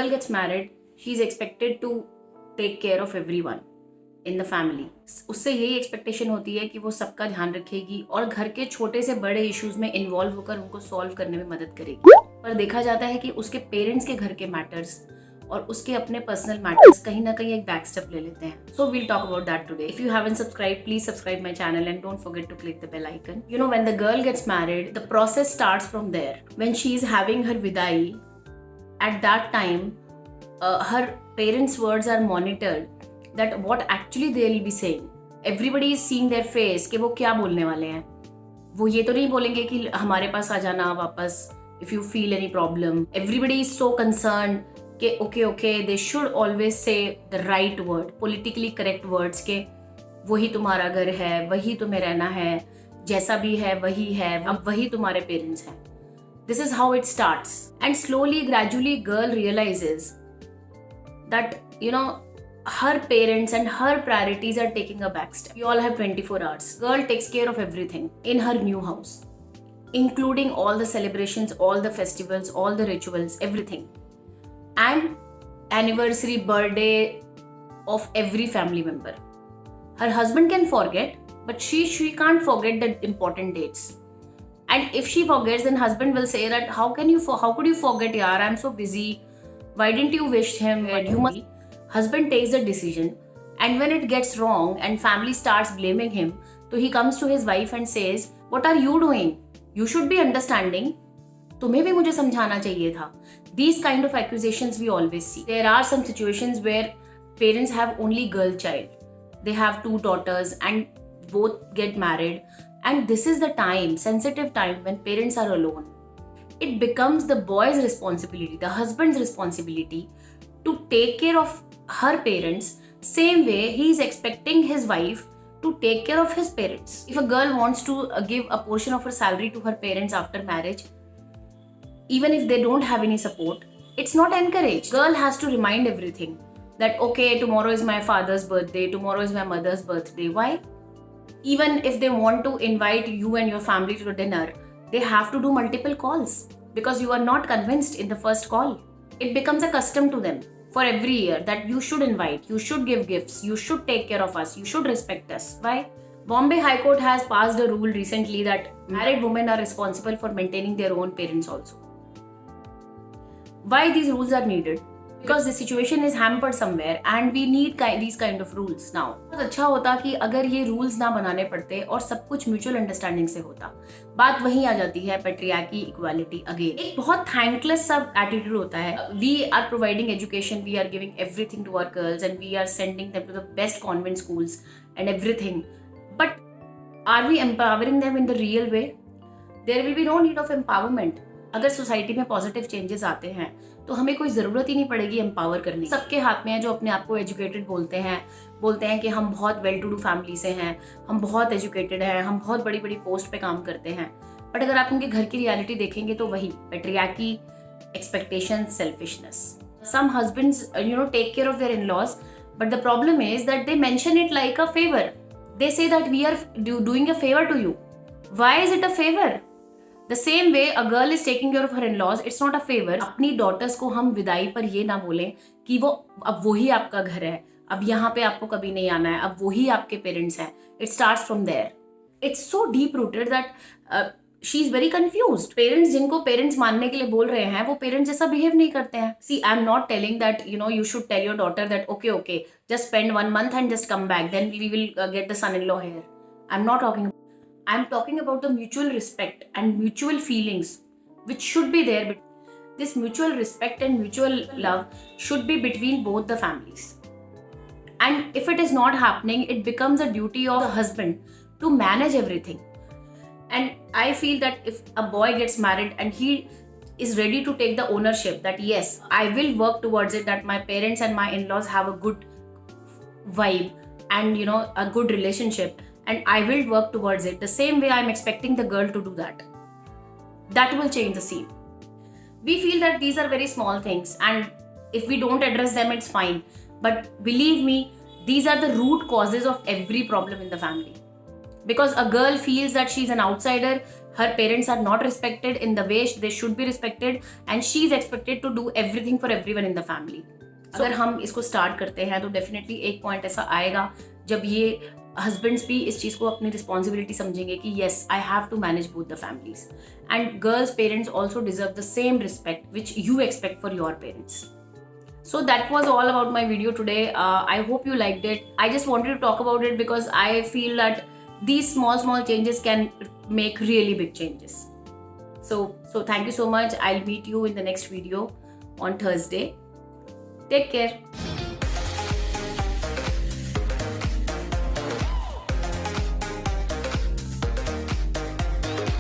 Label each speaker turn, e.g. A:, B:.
A: girl gets married, she is expected to take care of everyone in the family. उससे यही expectation होती है कि वो सबका ध्यान रखेगी और घर के छोटे से बड़े इश्यूज में इन्वॉल्व होकर उनको सॉल्व करने में मदद करेगी. पर देखा जाता है कि उसके पेरेंट्स के घर के मैटर्स और उसके अपने पर्सनल मैटर्स कहीं ना कहीं एक बैक स्टेप ले लेते हैं. So we'll talk about that today. If you haven't subscribed, please subscribe my channel and don't forget to click the bell icon. You know, when the girl gets married, the process starts from there. When she is having her vidai, at that time, her parents' words are monitored. That what actually they will be saying. Everybody is seeing their face कि वो क्या बोलने वाले हैं. वो ये तो नहीं बोलेंगे कि हमारे पास आ जाना वापस if you feel any problem. Everybody is so concerned कि okay, they should always say the right word, politically correct words के वही तुम्हारा घर है, वही तुम्हें रहना है, जैसा भी है वही है, अब वही तुम्हारे पेरेंट्स हैं. This is how it starts. And slowly, gradually, girl realizes that, her parents and her priorities are taking a back step. We all have 24 hours. Girl takes care of everything in her new house, including all the celebrations, all the festivals, all the rituals, everything. And anniversary, birthday of every family member. Her husband can forget, but she can't forget the important dates. And if she forgets, then husband will say that how could you forget, yaar? I'm so busy. Why didn't you wish him? Husband takes the decision, and when it gets wrong and family starts blaming him, so he comes to his wife and says, what are you doing? You should be understanding. तुम्हें भी मुझे समझाना चाहिए था. These kind of accusations we always see. There are some situations where parents have only girl child. They have 2 daughters and both get married. And this is the time, sensitive time, when parents are alone. It becomes the boy's responsibility, the husband's responsibility to take care of her parents, same way he is expecting his wife to take care of his parents. If a girl wants to give a portion of her salary to her parents after marriage, even if they don't have any support, it's not encouraged. Girl has to remind everything that, okay, tomorrow is my father's birthday, tomorrow is my mother's birthday. Why? Even if they want to invite you and your family to a dinner, they have to do multiple calls because you are not convinced in the first call. It becomes a custom to them for every year that you should invite, you should give gifts, you should take care of us, you should respect us. Why? Bombay High Court has passed a rule recently that married women are responsible for maintaining their own parents also. Why these rules are needed? Because the situation is hampered somewhere and we need these kind of rules now. बहुत अच्छा होता कि अगर ये rules ना बनाने पड़ते और सब कुछ mutual understanding से होता. बात वहीं आ जाती है patriarchy, equality again. एक बहुत thankless सा attitude होता है. We are providing education, we are giving everything to our girls and we are sending them to the best convent schools and everything. But are we empowering them in the real way? There will be no need of empowerment. अगर society में positive changes आते हैं तो हमें कोई ज़रूरत ही नहीं पड़ेगी एम्पावर करने. सबके हाथ में है जो अपने आप को एजुकेटेड बोलते हैं कि हम बहुत वेल टू डू फैमिली से हैं, हम बहुत एजुकेटेड हैं, हम बहुत बड़ी बड़ी पोस्ट पे काम करते हैं. बट अगर आप उनके घर की रियलिटी देखेंगे तो वही patriarchy, expectation, selfishness. Some husbands take care of their in-laws, but the problem is that they mention it like a favour. They say that we are doing a favour to you. Why is it a favour? The same way a girl is taking care of her in-laws, it's not a favor. अपनी daughters को हम विदाई पर ये ना बोलें कि वो अब वही आपका घर है, अब यहाँ पे आपको कभी नहीं आना है, अब वही आपके parents हैं. It starts from there. It's so deep rooted that she is very confused. Parents जिनको parents मानने के लिए बोल रहे हैं, वो parents जैसा behave नहीं करते हैं. See, I'm not telling that you should tell your daughter that okay, just spend 1 month and just come back, then we will get the son-in-law here. I'm not talking about. I'm talking about the mutual respect and mutual feelings which should be there. This mutual respect and mutual love should be between both the families. And if it is not happening, it becomes a duty of the husband to manage everything. And I feel that if a boy gets married and he is ready to take the ownership that yes, I will work towards it, that my parents and my in-laws have a good vibe and a good relationship, and I will work towards it the same way I'm expecting the girl to do that. That will change the scene. We feel that these are very small things and if we don't address them, it's fine. But believe me, these are the root causes of every problem in the family. Because a girl feels that she's an outsider, her parents are not respected in the way they should be respected, and she is expected to do everything for everyone in the family. अगर हम इसको start करते हैं तो definitely एक point ऐसा आएगा जब ये हस्बैंड्स भी इस चीज़ को अपनी रिस्पॉन्सिबिलिटी समझेंगे कि yes I have to manage both the families, and girls parents also deserve the same respect which you expect for your parents. So that was all about my video today. I hope you liked it. I just wanted to talk about it because I feel that these small changes can make really big changes. So thank you so much. I'll meet you in the next video on Thursday. Take care.